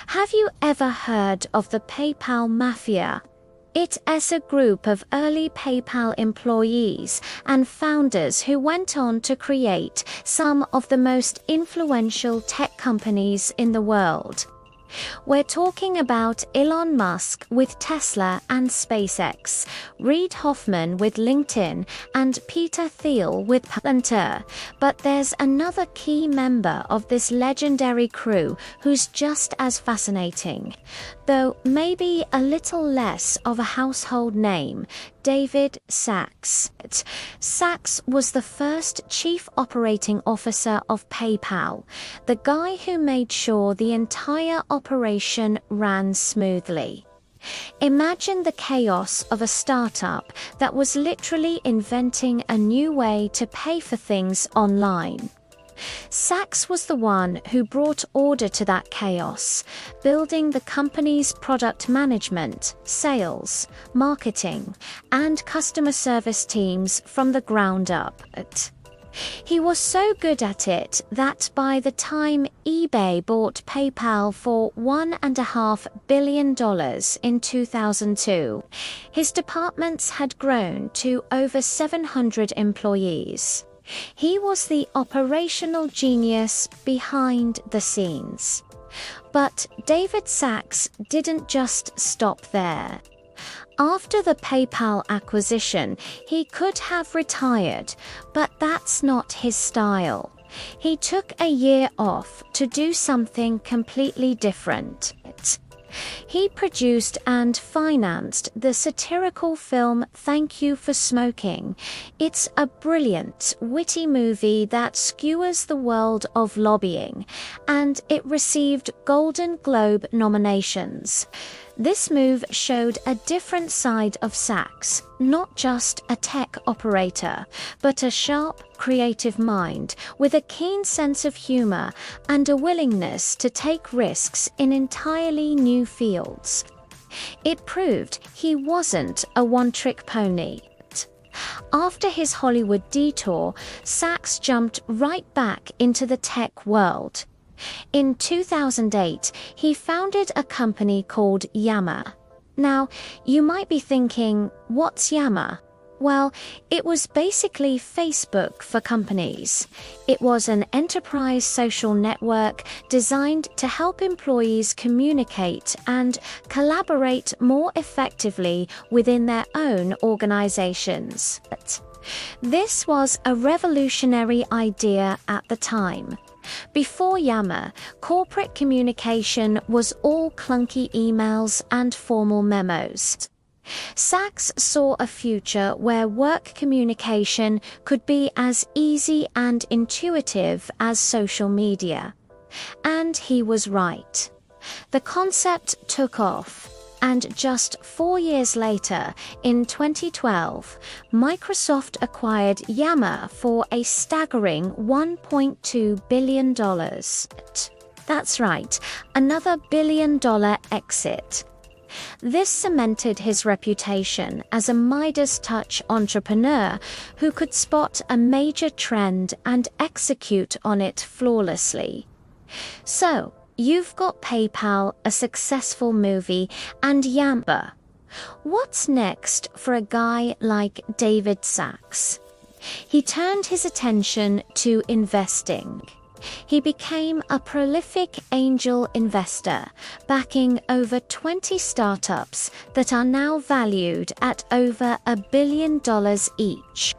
Have you ever heard of the PayPal Mafia? It is a group of early PayPal employees and founders who went on to create some of the most influential tech companies in the world. We're talking about Elon Musk with Tesla and SpaceX, Reid Hoffman with LinkedIn, and Peter Thiel with Palantir. But there's another key member of this legendary crew who's just as fascinating, though maybe a little less of a household name: David Sacks. Sacks was the first chief operating officer of PayPal, the guy who made sure the entire operation ran smoothly. Imagine the chaos of a startup that was literally inventing a new way to pay for things online. Sacks was the one who brought order to that chaos, building the company's product management, sales, marketing, and customer service teams from the ground up. He was so good at it that by the time eBay bought PayPal for $1.5 billion in 2002, his departments had grown to over 700 employees. He was the operational genius behind the scenes. But David Sacks didn't just stop there. After the PayPal acquisition, he could have retired, but that's not his style. He took a year off to do something completely different. He produced and financed the satirical film Thank You for Smoking. It's a brilliant, witty movie that skewers the world of lobbying, and it received Golden Globe nominations. This move showed a different side of Sacks, not just a tech operator, but a sharp, creative mind with a keen sense of humor and a willingness to take risks in entirely new fields. It proved he wasn't a one-trick pony. After his Hollywood detour, Sacks jumped right back into the tech world. In 2008, he founded a company called Yammer. Now, you might be thinking, what's Yammer? Well, it was basically Facebook for companies. It was an enterprise social network designed to help employees communicate and collaborate more effectively within their own organizations. This was a revolutionary idea at the time. Before Yammer, corporate communication was all clunky emails and formal memos. Sacks saw a future where work communication could be as easy and intuitive as social media. And he was right. The concept took off. And just 4 years later, in 2012, Microsoft acquired Yammer for a staggering $1.2 billion. That's right, another billion-dollar exit. This cemented his reputation as a Midas-touch entrepreneur who could spot a major trend and execute on it flawlessly. So, you've got PayPal, a successful movie, and Yammer. What's next for a guy like David Sacks? He turned his attention to investing. He became a prolific angel investor, backing over 20 startups that are now valued at over $1 billion each.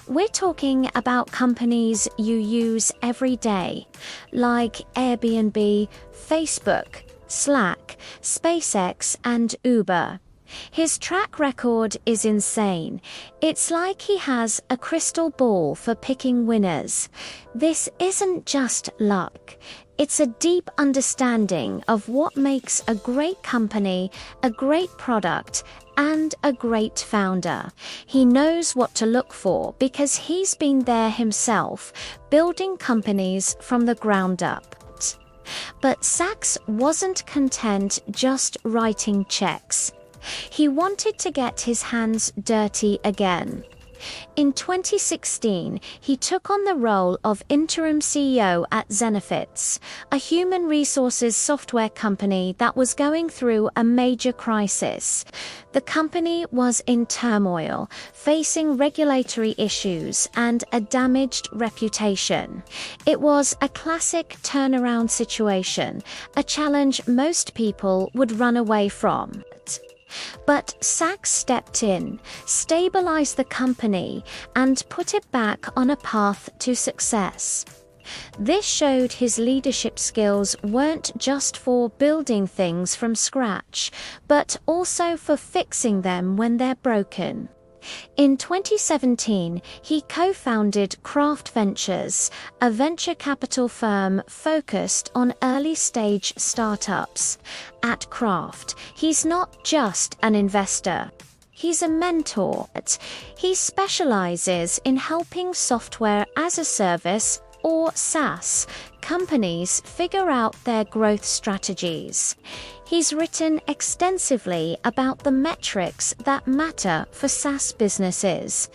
We're talking about companies you use every day, like Airbnb, Facebook, Slack, SpaceX, and Uber. His track record is insane. It's like he has a crystal ball for picking winners. This isn't just luck. It's a deep understanding of what makes a great company, a great product, and a great founder. He knows what to look for because he's been there himself, building companies from the ground up. But Sacks wasn't content just writing checks. He wanted to get his hands dirty again. In 2016, he took on the role of interim CEO at Zenefits, a human resources software company that was going through a major crisis. The company was in turmoil, facing regulatory issues and a damaged reputation. It was a classic turnaround situation, a challenge most people would run away from. But Sachs stepped in, stabilized the company, and put it back on a path to success. This showed his leadership skills weren't just for building things from scratch, but also for fixing them when they're broken. In 2017, he co-founded Craft Ventures, a venture capital firm focused on early-stage startups. At Craft, he's not just an investor. He's a mentor. He specializes in helping software as a service, or SaaS, companies figure out their growth strategies. He's written extensively about the metrics that matter for SaaS businesses,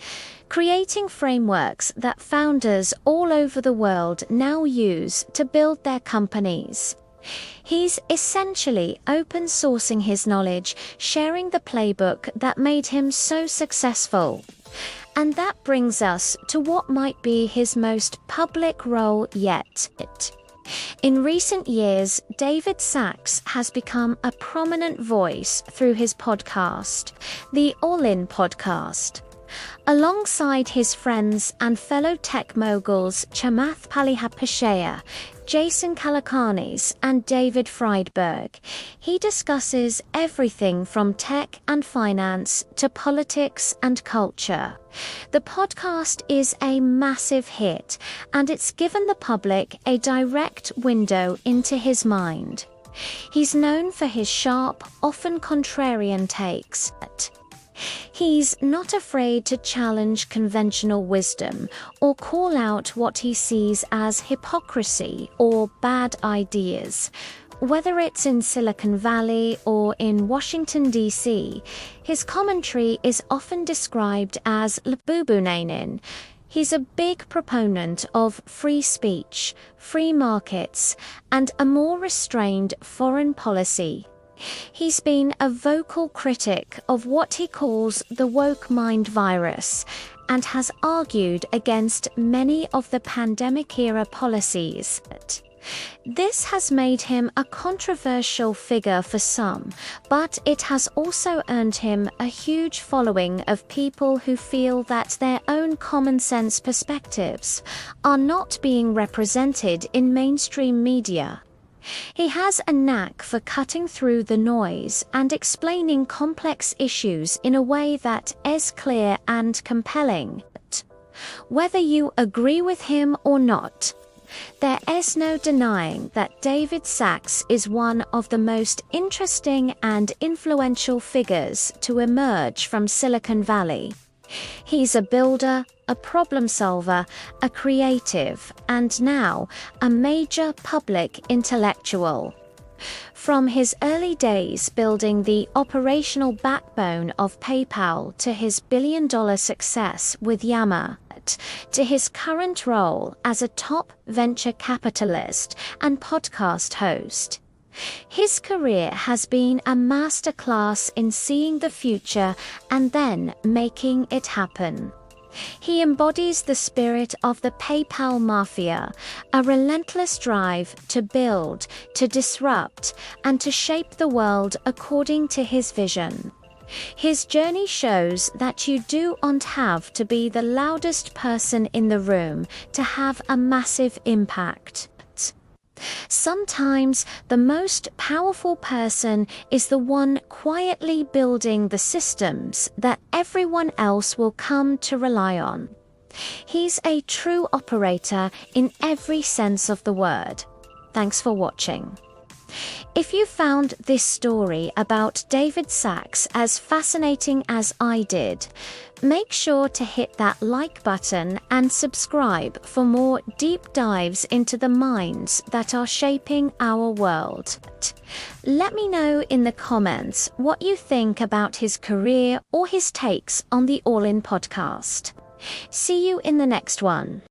creating frameworks that founders all over the world now use to build their companies. He's essentially open sourcing his knowledge, sharing the playbook that made him so successful. And that brings us to what might be his most public role yet. In recent years, David Sachs has become a prominent voice through his podcast, the All In podcast. Alongside his friends and fellow tech moguls Chamath Palihapitiya, Jason Calacanis, and David Friedberg, he discusses everything from tech and finance to politics and culture. The podcast is a massive hit, and it's given the public a direct window into his mind. He's known for his sharp, often contrarian takes. He's not afraid to challenge conventional wisdom or call out what he sees as hypocrisy or bad ideas. Whether it's in Silicon Valley or in Washington, D.C., his commentary is often described as "lbubunanin." He's a big proponent of free speech, free markets, and a more restrained foreign policy. He's been a vocal critic of what he calls the woke mind virus and has argued against many of the pandemic-era policies. This has made him a controversial figure for some, but it has also earned him a huge following of people who feel that their own common-sense perspectives are not being represented in mainstream media. He has a knack for cutting through the noise and explaining complex issues in a way that is clear and compelling. Whether you agree with him or not, there is no denying that David Sachs is one of the most interesting and influential figures to emerge from Silicon Valley. He's a builder, a problem solver, a creative, and now a major public intellectual. From his early days building the operational backbone of PayPal to his billion-dollar success with Yammer, to his current role as a top venture capitalist and podcast host. His career has been a masterclass in seeing the future and then making it happen. He embodies the spirit of the PayPal Mafia, a relentless drive to build, to disrupt, and to shape the world according to his vision. His journey shows that you don't have to be the loudest person in the room to have a massive impact. Sometimes the most powerful person is the one quietly building the systems that everyone else will come to rely on. He's a true operator in every sense of the word. Thanks for watching. If you found this story about David Sacks as fascinating as I did, make sure to hit that like button and subscribe for more deep dives into the minds that are shaping our world. Let me know in the comments what you think about his career or his takes on the All In podcast. See you in the next one.